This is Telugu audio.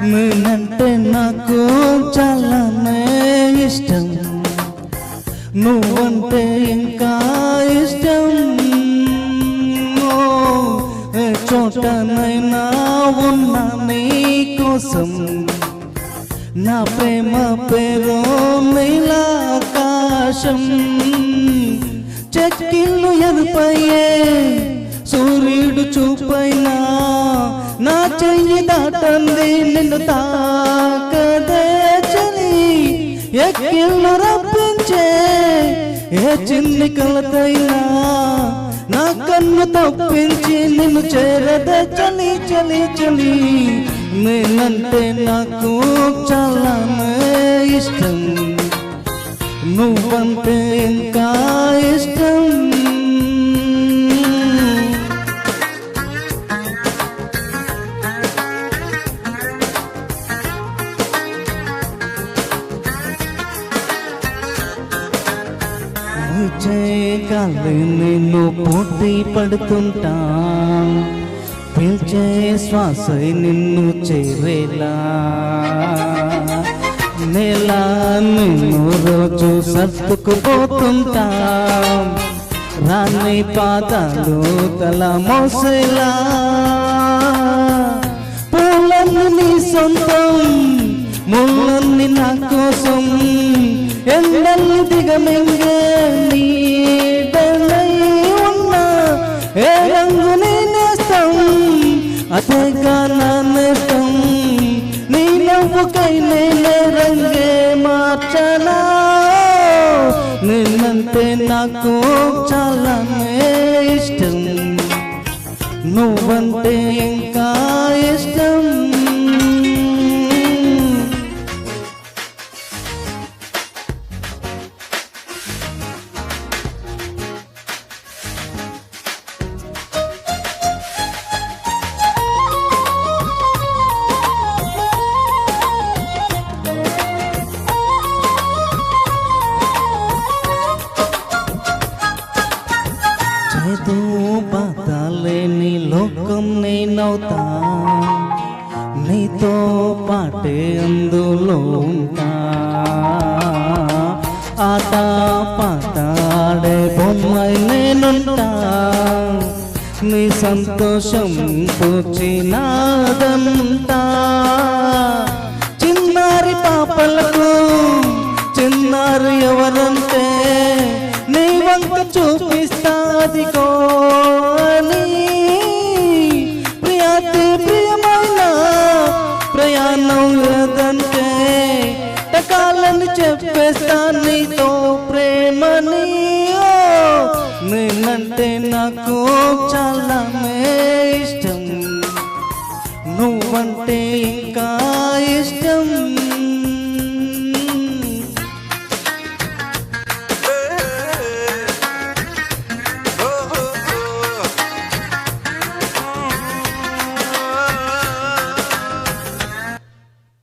నేనంటే నాకు చాలానే ఇష్టం, నువ్వంటే ఇంకా ఇష్టం. ఏ చోటనైనా ఉన్నా నీ కోసం, నా ప్రేమ పేరు నీలాకాశం. చెక్కిళ్ళు ఎరుపయ్యే సూర్యుడు చూపైనా నా చెయ్యి దాటంది నిన్ను తాకదే చలి. ఎక్కిళ్ళు రప్పించే ఏ చిన్ని కలతైనా నా కన్ను తప్పించి నిన్ను చేరదే చలి చలి చలి. నేనంటే నాకు చాలానే ఇష్టం, నువ్వంటే ఇంకా ఇష్టం. చేయగలి నిన్ను పోటీ పడుతుంటా, పిలిచే శ్వాస నిన్ను చేరేలా. నేల నిన్ను రోజు సర్దుకుపోతుంటా, రాని పాదాలు తల మోసేలా. పూలన్నీ నీ సొంతం, ముళ్ళన్నీ నా కోసం, ఎండల్ని దిగమింగే నీడనై ఉన్నా. ఏ రంగు నేనేస్తాం అదేగా నా నేస్తం, నీ నవ్వుకై నేనే రంగే మార్చనా. నిన్నంటే నాకు చాలానే ఇష్టం, నువ్వంటే ఇంకా ఇష్టం. చేదు బాధలేని లోకం నేనవుతా, నీతో పాటే అందులో ఉంటా. ఆట పాట ఆడే బొమ్మై నేనుంటా, నీ సంతోషం పూచినాదంతా. చిన్నారి పాపలకు చిన్నారి ఎవరంటే నీ వంక చూపిస్తాది కోని. ప్రియాతి ప్రియమైన ప్రయాణం లేదంటే టకాలని చెప్పేస్తా నీతో ప్రేమని. నేనంటే నాకు చాలానే ఇష్టం, నువ్వంటే